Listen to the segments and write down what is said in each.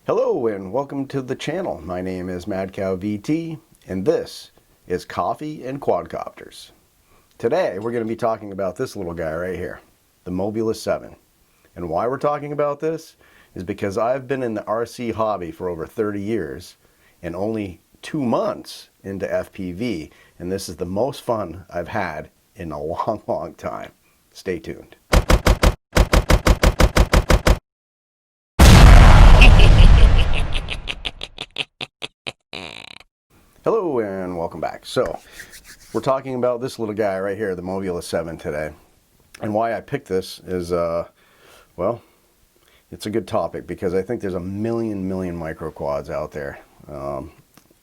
Hello and welcome to the channel. My name is MadCowVT and this is Coffee and Quadcopters. Today we're going to be talking about this little guy right here, the Mobula 7. And why we're talking about this is because I've been in the RC hobby for over 30 years and only 2 months into FPV, and this is the most fun I've had in a long time. Stay tuned. Hello and welcome back. So we're talking about this little guy right here, the Mobula 7 today. And why I picked this is, well, it's a good topic because I think there's a million micro quads out there.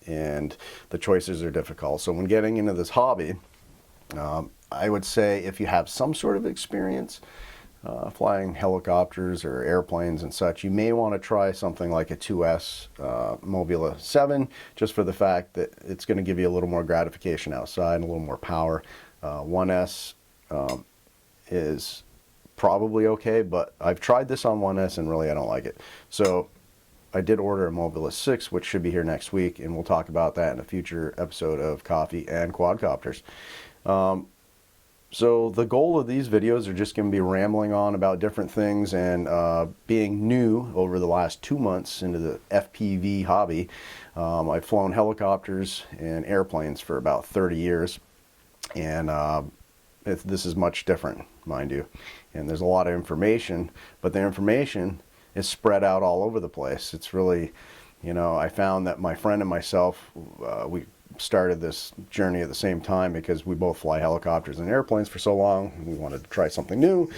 And the choices are difficult. So when getting into this hobby, I would say if you have some sort of experience flying helicopters or airplanes and such, you may want to try something like a 2S Mobula 7, just for the fact that it's going to give you a little more gratification outside and a little more power. 1S is probably okay, but I've tried this on 1S and really I don't like it. So I did order a Mobula 6, which should be here next week, and we'll talk about that in a future episode of Coffee and Quadcopters. So the goal of these videos are just going to be rambling on about different things and being new over the last 2 months into the FPV hobby. I've flown helicopters and airplanes for about 30 years, and this is much different, mind you. And there's a lot of information, but the information is spread out all over the place. It's really, you know, I found that my friend and myself, we started this journey at the same time because we both fly helicopters and airplanes for so long. We wanted to try something new,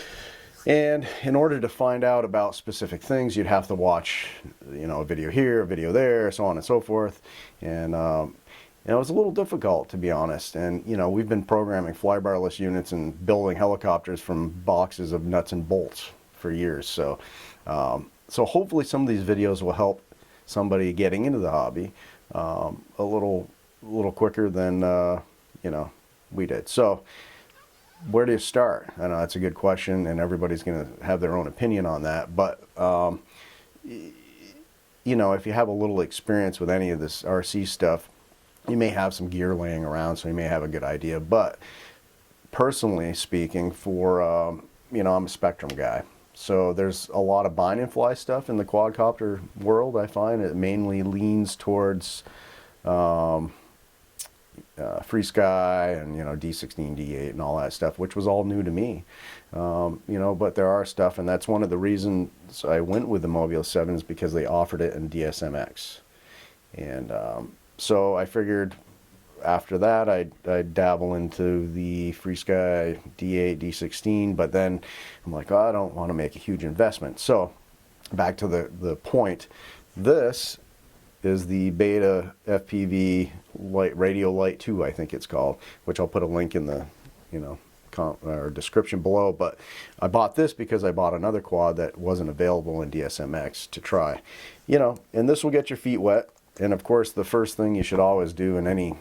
and in order to find out about specific things, you'd have to watch, you know, a video here, a video there, so on and so forth. And it was a little difficult, to be honest. And you know, we've been programming flybarless units and building helicopters from boxes of nuts and bolts for years. So so hopefully some of these videos will help somebody getting into the hobby a little quicker than you know, we did. So where do you start? I know that's a good question, and everybody's going to have their own opinion on that, but you know, if you have a little experience with any of this RC stuff, you may have some gear laying around, so you may have a good idea. But personally speaking, for you know, I'm a Spectrum guy. So there's a lot of bind and fly stuff in the quadcopter world. I find it mainly leans towards Free Sky and, you know, D16, D8 and all that stuff, which was all new to me. You know, but there are stuff, and that's one of the reasons I went with the Mobula 7 is because they offered it in DSMX. And so I figured after that I'd dabble into the Free Sky D8, D16, but then I'm like, oh, I don't want to make a huge investment. So back to the point, this is the Beta FPV Radio Light 2, I think it's called, which I'll put a link in the, you know, or description below. But I bought this because I bought another quad that wasn't available in DSMX to try, you know, and this will get your feet wet. And of course, the first thing you should always do in any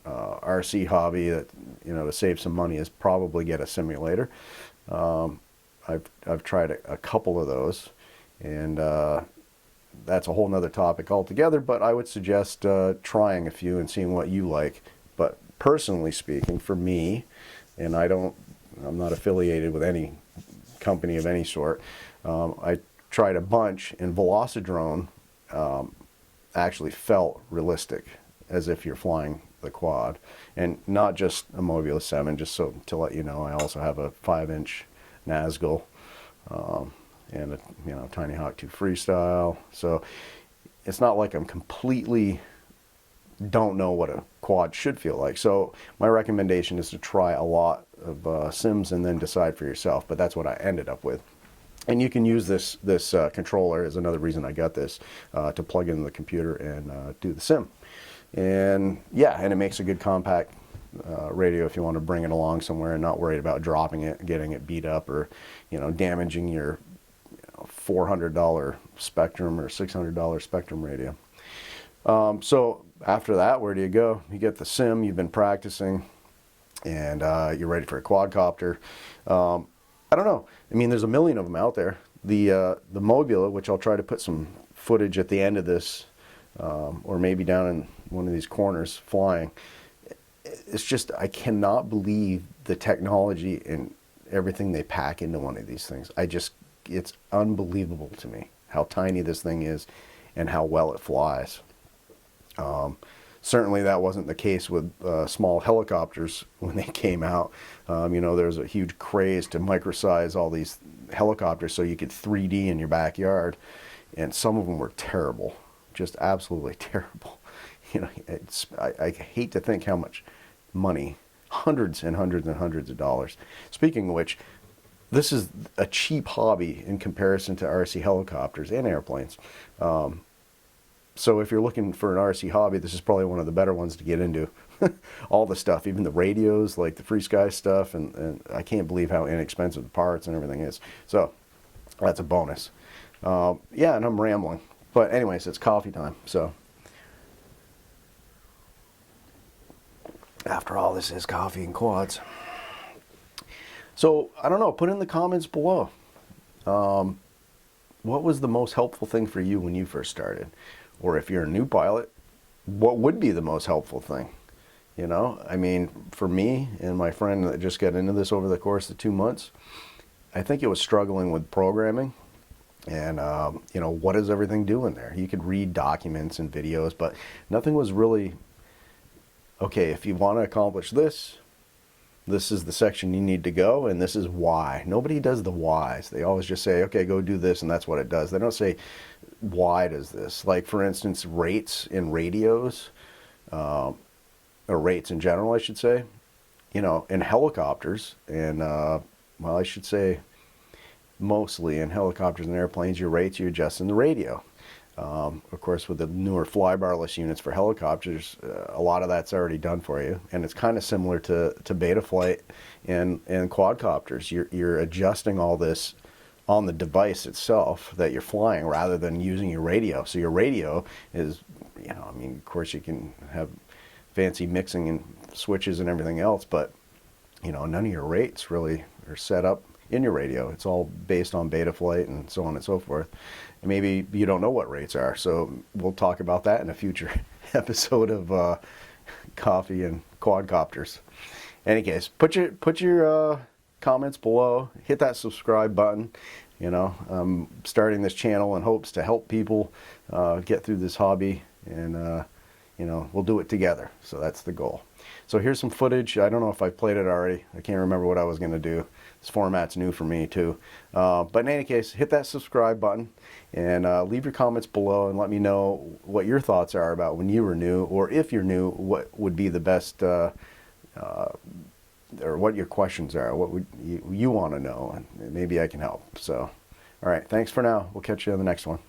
RC hobby, that, you know, to save some money, is probably get a simulator. I've tried a couple of those, and that's a whole nother topic altogether, but I would suggest trying a few and seeing what you like. But personally speaking, for me, and I'm not affiliated with any company of any sort, I tried a bunch, and Velocidrone actually felt realistic, as if you're flying the quad. And not just a Mobula 7, just so to let you know, I also have a 5-inch Nazgul and a, you know, Tiny Hawk 2 Freestyle. So it's not like I'm completely don't know what a quad should feel like. So my recommendation is to try a lot of sims and then decide for yourself. But that's what I ended up with. And you can use this controller, is another reason I got this, to plug into the computer and do the sim. And yeah, and it makes a good compact radio if you want to bring it along somewhere and not worried about dropping it, getting it beat up, or, you know, damaging your, you know, $400 Spectrum or $600 Spectrum radio. So after that, where do you go? You get the sim, you've been practicing, and you're ready for a quadcopter. I don't know. I mean, there's a million of them out there. The Mobula, which I'll try to put some footage at the end of this, or maybe down in one of these corners flying. It's just, I cannot believe the technology and everything they pack into one of these things. It's unbelievable to me how tiny this thing is and how well it flies. Certainly that wasn't the case with small helicopters when they came out. There's a huge craze to microsize all these helicopters so you could 3D in your backyard, and some of them were terrible, just absolutely terrible. I hate to think how much money, hundreds and hundreds and hundreds of dollars. Speaking of which, this is a cheap hobby in comparison to RC helicopters and airplanes. So if you're looking for an RC hobby, this is probably one of the better ones to get into. All the stuff, even the radios, like the Free Sky stuff, and I can't believe how inexpensive the parts and everything is. So that's a bonus. Yeah, and I'm rambling. But anyways, it's coffee time. So after all, this is coffee and quads. So I don't know, put in the comments below. What was the most helpful thing for you when you first started? Or if you're a new pilot, what would be the most helpful thing? I mean, for me and my friend that just got into this over the course of 2 months, I think it was struggling with programming and, what does everything do in there? You could read documents and videos, but nothing was really, okay, if you want to accomplish this, this is the section you need to go, and this is why. Nobody does the whys. They always just say, okay, go do this, and that's what it does. They don't say, why does this? Like, for instance, rates in radios, or rates in general, I should say, in helicopters, and, well, I should say mostly in helicopters and airplanes, your rates you adjust in the radio. Of course, with the newer flybarless units for helicopters, a lot of that's already done for you, and it's kind of similar to Betaflight and quadcopters. You're adjusting all this on the device itself that you're flying rather than using your radio. So your radio is, of course you can have fancy mixing and switches and everything else, but none of your rates really are set up in your radio. It's all based on Betaflight and so on and so forth. And maybe you don't know what rates are, so we'll talk about that in a future episode of Coffee and Quadcopters. In any case, put your comments below, hit that subscribe button. I'm starting this channel in hopes to help people get through this hobby, and we'll do it together. So that's the goal. So here's some footage. I don't know if I played it already. I can't remember what I was going to do. This format's new for me too. But in any case, hit that subscribe button and leave your comments below and let me know what your thoughts are about when you were new, or if you're new, what would be the best, or what your questions are, what would you want to know, and maybe I can help. So, all right, thanks for now. We'll catch you on the next one.